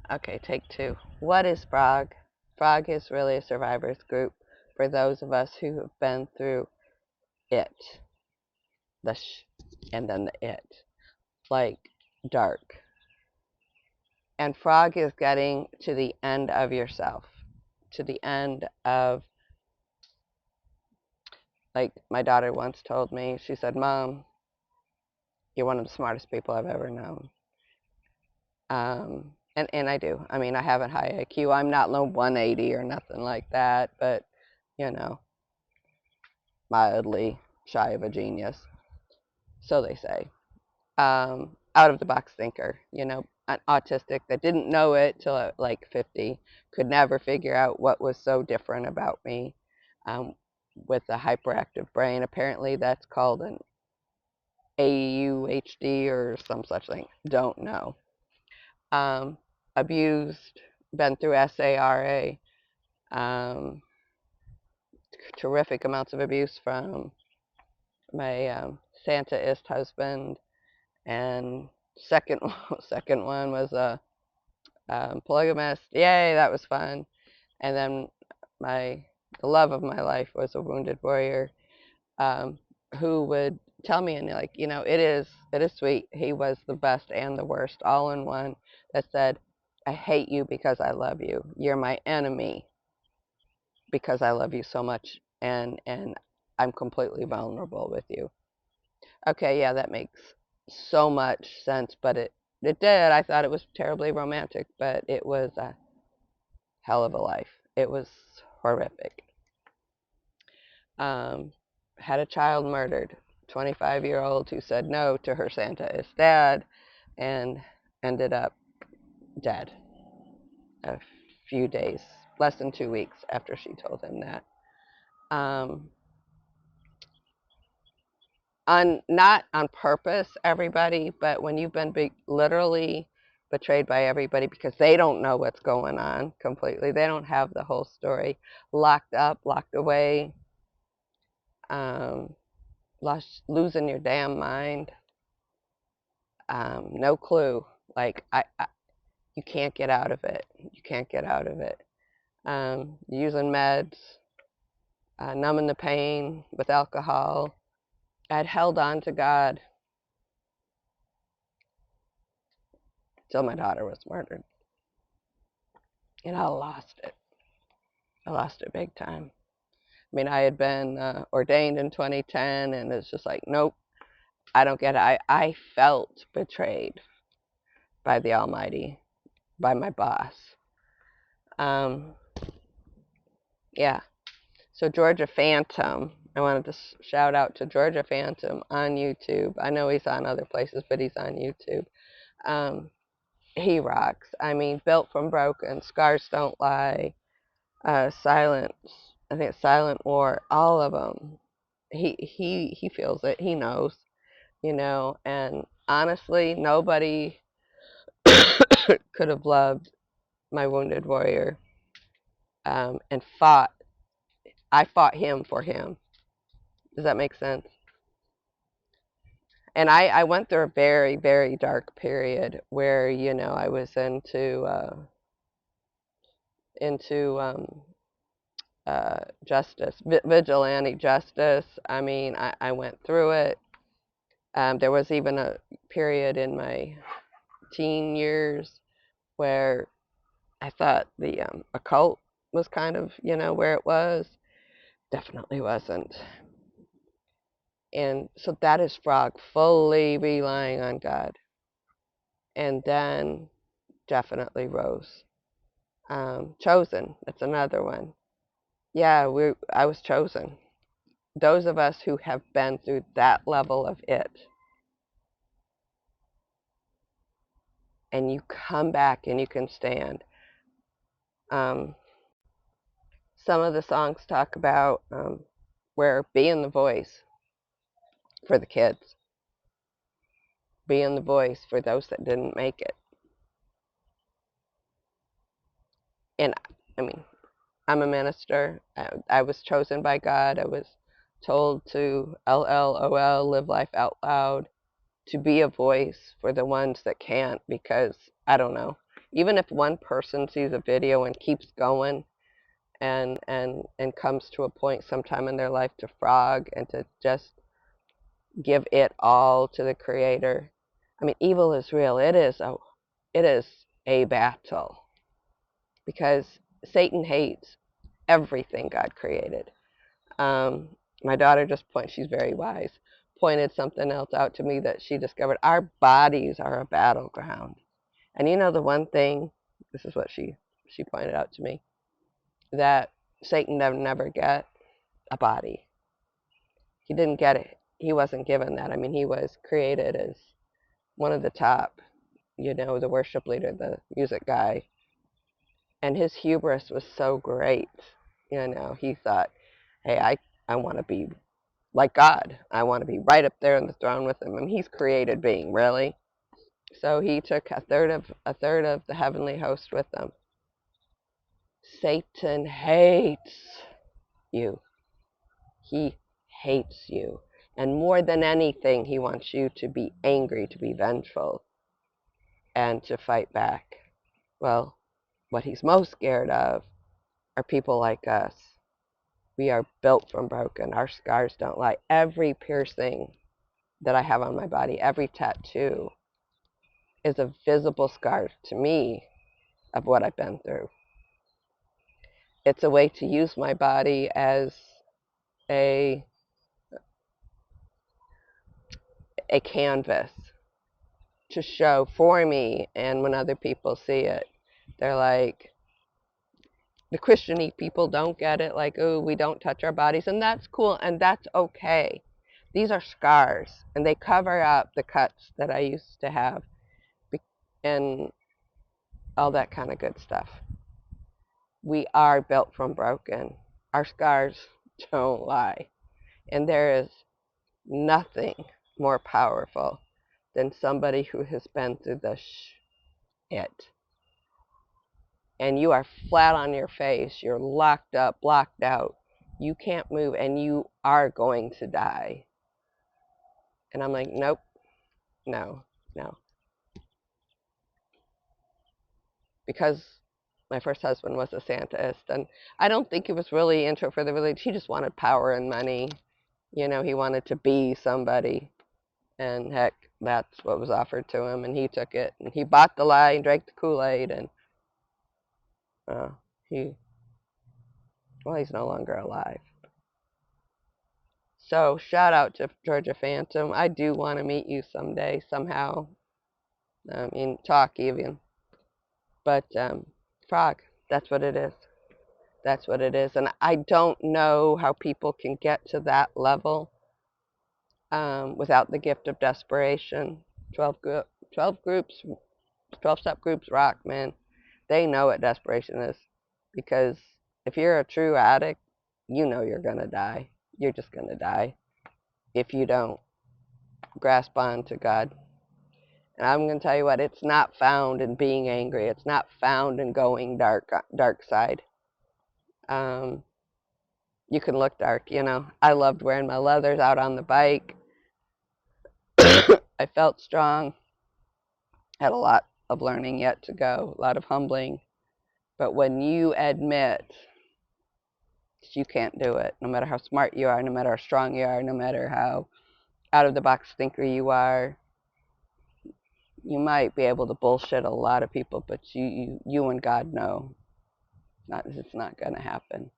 Okay, take two. What is Frog? Frog is really a survivors group for those of us who have been through it, the and then the it, like dark. And Frog is getting to the end of yourself, to the end of, like my daughter once told me, she said, Mom, you're one of the smartest people I've ever known. And I do. I mean, I have a high IQ. I'm not no 180 or nothing like that, but, you know, mildly shy of a genius. So they say. Out of the box thinker, an autistic that didn't know it till like 50, could never figure out what was so different about me, with a hyperactive brain. Apparently, that's called an AUHD or some such thing. Don't know. Abused, been through SARA, um, terrific amounts of abuse from my Santaist husband, and second second one was a polygamist. Yay, that was fun. And then the love of my life was a wounded warrior, who would tell me, and like, it is sweet. He was the best and the worst all in one. That said, I hate you because I love you. You're my enemy because I love you so much, and I'm completely vulnerable with you. Okay, yeah, that makes so much sense, but it did. I thought it was terribly romantic, but it was a hell of a life. It was horrific. Had a child murdered, 25-year-old who said no to her Santaist dad and ended up dead a few days, less than 2 weeks after she told him that. Not on purpose, everybody, but when you've been literally betrayed by everybody because they don't know what's going on completely, they don't have the whole story, locked up, locked away, losing your damn mind, no clue. Like, you can't get out of it. You can't get out of it. Using meds, numbing the pain with alcohol. I'd held on to God till my daughter was murdered. And I lost it. I lost it big time. I mean, I had been ordained in 2010, and it's just like, nope, I don't get it. I felt betrayed by the Almighty, by my boss. Yeah. So Georgia Phantom, I wanted to shout out to Georgia Phantom on YouTube. I know he's on other places, but he's on YouTube. He rocks. I mean, Built from Broken, Scars Don't Lie, Silence. I think it's Silent War. All of them. He feels it. He knows. And honestly, nobody could have loved my wounded warrior, and fought. I fought him for him. Does that make sense? And I went through a very, very dark period where, I was into justice, vigilante justice. I mean, I went through it. There was even a period in my teen years where I thought the occult was kind of, where it was. Definitely wasn't. And so that is Frog, fully relying on God. And then definitely Rose. Chosen, that's another one. Yeah, I was chosen. Those of us who have been through that level of it, and you come back and you can stand. Some of the songs talk about where being the voice for the kids, being the voice for those that didn't make it. And I mean, I'm a minister. I was chosen by God. I was told to LLOL, live life out loud, to be a voice for the ones that can't, because I don't know. Even if one person sees a video and keeps going and comes to a point sometime in their life to frog and to just give it all to the Creator. I mean, evil is real. It is a battle, because Satan hates everything God created. My daughter she's very wise, pointed something else out to me that she discovered. Our bodies are a battleground. And you know the one thing, this is what she pointed out to me, that Satan never get a body. He didn't get it. He wasn't given that. I mean, he was created as one of the top, the worship leader, the music guy. And his hubris was so great. He thought, hey, I want to be like God. I want to be right up there on the throne with him. And he's created being, really. So he took a third of the heavenly host with him. Satan hates you. He hates you. And more than anything, he wants you to be angry, to be vengeful, and to fight back. Well, what he's most scared of are people like us. We are built from broken. Our scars don't lie. Every piercing that I have on my body, every tattoo, is a visible scar to me of what I've been through. It's a way to use my body as a canvas to show for me, and when other people see it, they're like, the Christian-y people don't get it, like, oh, we don't touch our bodies, and that's cool, and that's okay. These are scars, and they cover up the cuts that I used to have, and all that kind of good stuff. We are built from broken. Our scars don't lie. And there is nothing more powerful than somebody who has been through the shit. And you are flat on your face. You're locked up, blocked out. You can't move, and you are going to die. And I'm like, nope, no. Because my first husband was a Santaist, and I don't think he was really into it for the religion. He just wanted power and money. He wanted to be somebody. And heck, that's what was offered to him, and he took it. And he bought the lie and drank the Kool-Aid, and he's no longer alive. So shout out to Georgia Phantom. I do want to meet you someday, somehow. Talk even. But frog, that's what it is. That's what it is. And I don't know how people can get to that level without the gift of desperation. 12 groups, 12-step groups rock, man. They know what desperation is, because if you're a true addict, you know you're going to die. You're just going to die if you don't grasp on to God. And I'm going to tell you what, it's not found in being angry. It's not found in going dark side. You can look dark, I loved wearing my leathers out on the bike. I felt strong. Had a lot of learning yet to go, a lot of humbling. But when you admit you can't do it, no matter how smart you are, no matter how strong you are, no matter how out-of-the-box thinker you are, you might be able to bullshit a lot of people, but you and God know it's not going to happen.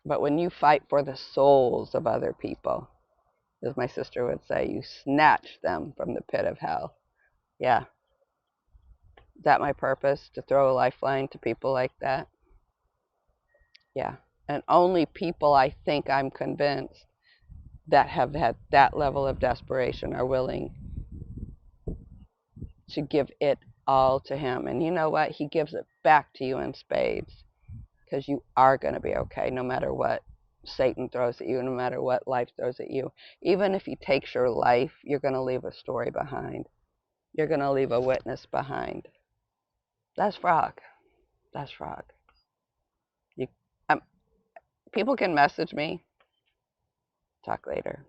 But when you fight for the souls of other people, as my sister would say, you snatch them from the pit of hell. Yeah. Is that my purpose, to throw a lifeline to people like that? Yeah. And only people, I think, I'm convinced, that have had that level of desperation are willing to give it all to him. And you know what? He gives it back to you in spades, because you are going to be okay no matter what Satan throws at you, no matter what life throws at you. Even if he takes your life, you're going to leave a story behind. You're going to leave a witness behind. That's frog. That's frog. People can message me. Talk later.